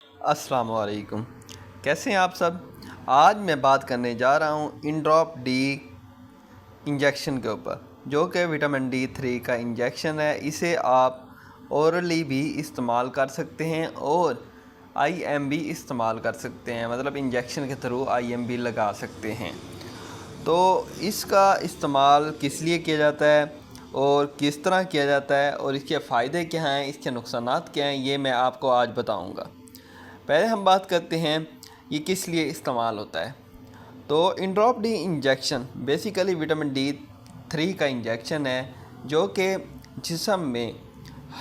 السلام علیکم، کیسے ہیں آپ سب؟ آج میں بات کرنے جا رہا ہوں انڈراپ ڈی انجیکشن کے اوپر، جو کہ وٹامن D3 کا انجیکشن ہے۔ اسے آپ اورلی بھی استعمال کر سکتے ہیں اور IM بھی استعمال کر سکتے ہیں، مطلب انجیکشن کے تھرو IM بھی لگا سکتے ہیں۔ تو اس کا استعمال کس لیے کیا جاتا ہے اور کس طرح کیا جاتا ہے اور اس کے فائدے کیا ہیں، اس کے نقصانات کیا ہیں، یہ میں آپ کو آج بتاؤں گا۔ پہلے ہم بات کرتے ہیں یہ کس لیے استعمال ہوتا ہے۔ تو انڈراپ D injection basically vitamin D3 کا انجیکشن ہے، جو کہ جسم میں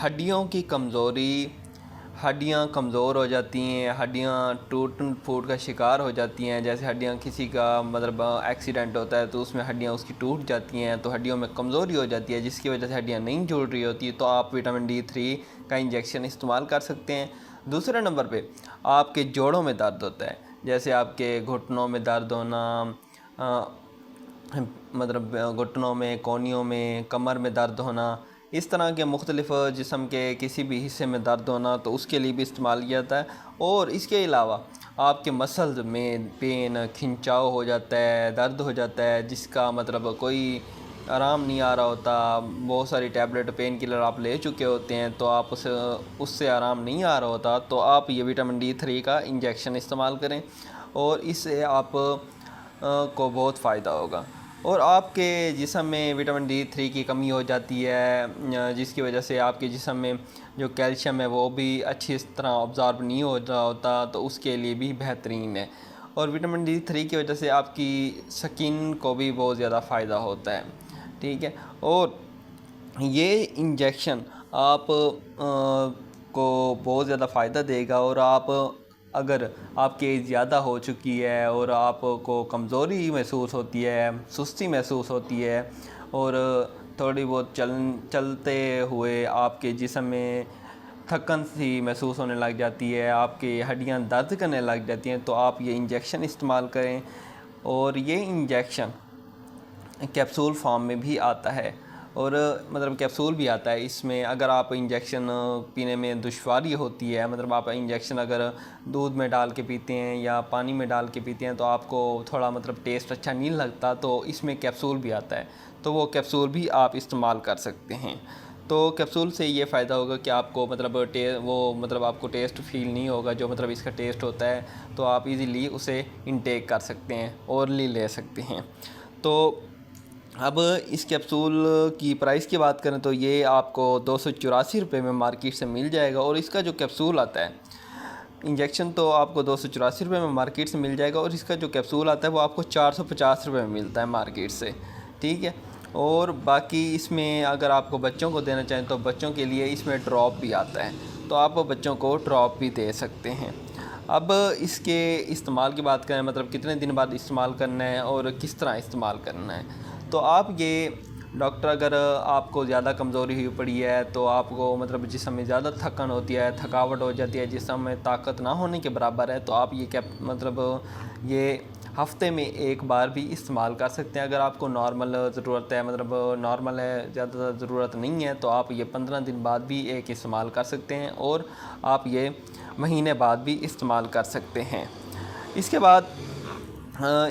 ہڈیوں کی کمزوری، ہڈیاں کمزور ہو جاتی ہیں، ہڈیاں ٹوٹ پھوٹ کا شکار ہو جاتی ہیں۔ جیسے ہڈیاں کسی کا مطلب ایکسیڈنٹ ہوتا ہے تو اس میں ہڈیاں اس کی ٹوٹ جاتی ہیں، تو ہڈیوں میں کمزوری ہو جاتی ہے، جس کی وجہ سے ہڈیاں نہیں جڑ رہی ہوتی، تو آپ وٹامن D3 کا انجیکشن استعمال کر سکتے ہیں۔ دوسرے نمبر پہ آپ کے جوڑوں میں درد ہوتا ہے، جیسے آپ کے گھٹنوں میں درد ہونا، مطلب گھٹنوں میں، کونیوں میں، کمر میں درد ہونا، اس طرح کے مختلف جسم کے کسی بھی حصے میں درد ہونا، تو اس کے لیے بھی استعمال کیا جاتا ہے۔ اور اس کے علاوہ آپ کے مسلز میں پین، کھنچاؤ ہو جاتا ہے، درد ہو جاتا ہے، جس کا مطلب کوئی آرام نہیں آ رہا ہوتا، بہت ساری ٹیبلٹ پین کلر آپ لے چکے ہوتے ہیں، تو آپ اس سے آرام نہیں آ رہا ہوتا، تو آپ یہ وٹامن D3 کا انجیکشن استعمال کریں اور اس سے آپ کو بہت فائدہ ہوگا۔ اور آپ کے جسم میں وٹامن D3 کی کمی ہو جاتی ہے، جس کی وجہ سے آپ کے جسم میں جو کیلشیم ہے وہ بھی اچھی طرح ابزارب نہیں ہو رہا ہوتا، تو اس کے لیے بھی بہترین ہے۔ اور وٹامن D3 کی وجہ سے آپ کی سکن کو بھی بہت زیادہ فائدہ ہوتا ہے، ٹھیک ہے۔ اور یہ انجیکشن آپ کو بہت زیادہ فائدہ دے گا، اور آپ اگر آپ کی ایج زیادہ ہو چکی ہے اور آپ کو کمزوری محسوس ہوتی ہے، سستی محسوس ہوتی ہے، اور تھوڑی بہت چلتے ہوئے آپ کے جسم میں تھکن سی محسوس ہونے لگ جاتی ہے، آپ کی ہڈیاں درد کرنے لگ جاتی ہیں، تو آپ یہ انجیکشن استعمال کریں۔ اور یہ انجیکشن کیپسول فارم میں بھی آتا ہے، اور مطلب کیپسول بھی آتا ہے اس میں۔ اگر آپ انجیکشن پینے میں دشواری ہوتی ہے، مطلب آپ انجیکشن اگر دودھ میں ڈال کے پیتے ہیں یا پانی میں ڈال کے پیتے ہیں تو آپ کو تھوڑا مطلب ٹیسٹ اچھا نہیں لگتا، تو اس میں کیپسول بھی آتا ہے، تو وہ کیپسول بھی آپ استعمال کر سکتے ہیں۔ تو کیپسول سے یہ فائدہ ہوگا کہ آپ کو مطلب آپ کو ٹیسٹ فیل نہیں ہوگا، جو مطلب اس کا ٹیسٹ ہوتا ہے، تو آپ ایزیلی اسے انٹیک کر سکتے ہیں، اورلی لے سکتے ہیں۔ تو اب اس کیپسول کی پرائس کی بات کریں تو یہ آپ کو 284 روپے میں مارکیٹ سے مل جائے گا، اور اس کا جو کیپسول آتا ہے انجیکشن تو آپ کو 284 روپے میں مارکیٹ سے مل جائے گا، اور اس کا جو کیپسول آتا ہے وہ آپ کو 450 روپے میں ملتا ہے مارکیٹ سے، ٹھیک ہے۔ اور باقی اس میں اگر آپ کو بچوں کو دینا چاہیں تو بچوں کے لیے اس میں ڈراپ بھی آتا ہے، تو آپ بچوں کو ڈراپ بھی دے سکتے ہیں۔ اب اس کے استعمال کی بات کریں، مطلب کتنے دن بعد استعمال کرنا ہے اور کس طرح استعمال کرنا ہے، تو آپ یہ ڈاکٹر اگر آپ کو زیادہ کمزوری ہوئی پڑی ہے، تو آپ کو مطلب جسم میں زیادہ تھکن ہوتی ہے، تھکاوٹ ہو جاتی ہے، جسم میں طاقت نہ ہونے کے برابر ہے، تو آپ یہ ہفتے میں ایک بار بھی استعمال کر سکتے ہیں۔ اگر آپ کو نارمل ضرورت ہے، مطلب نارمل ہے، زیادہ ضرورت نہیں ہے، تو آپ یہ 15 دن بعد بھی ایک استعمال کر سکتے ہیں، اور آپ یہ مہینے بعد بھی استعمال کر سکتے ہیں۔ اس کے بعد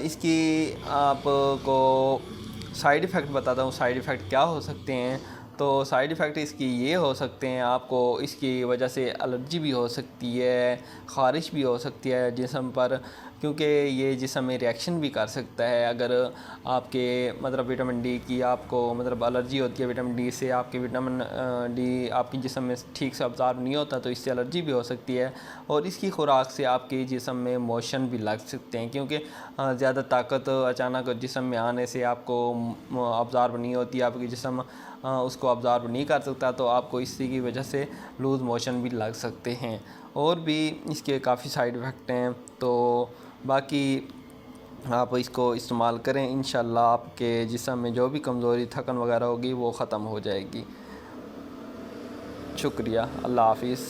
اس کی آپ کو سائیڈ ایفیکٹ بتاتا ہوں، سائیڈ ایفیکٹ کیا ہو سکتے ہیں۔ تو سائیڈ ایفیکٹ اس کی یہ ہو سکتے ہیں، آپ کو اس کی وجہ سے الرجی بھی ہو سکتی ہے، خارش بھی ہو سکتی ہے جسم پر، کیونکہ یہ جسم میں ریئیکشن بھی کر سکتا ہے۔ اگر آپ کے مطلب وٹامن D کی آپ کو مطلب الرجی ہوتی ہے وٹامن D سے، آپ کے وٹامن D آپ کی جسم میں ٹھیک سے ابزارب نہیں ہوتا، تو اس سے الرجی بھی ہو سکتی ہے، اور اس کی خوراک سے آپ کے جسم میں موشن بھی لگ سکتے ہیں، کیونکہ زیادہ طاقت اچانک جسم میں آنے سے آپ کو ابزارب نہیں ہوتی، آپ کی جسم اس کو ابزارب نہیں کر سکتا، تو آپ کو اسی کی وجہ سے لوز موشن بھی لگ سکتے ہیں، اور بھی اس کے کافی سائیڈ ایفیکٹ ہیں۔ تو باقی آپ اس کو استعمال کریں، انشاءاللہ آپ کے جسم میں جو بھی کمزوری، تھکن وغیرہ ہوگی وہ ختم ہو جائے گی۔ شکریہ، اللہ حافظ۔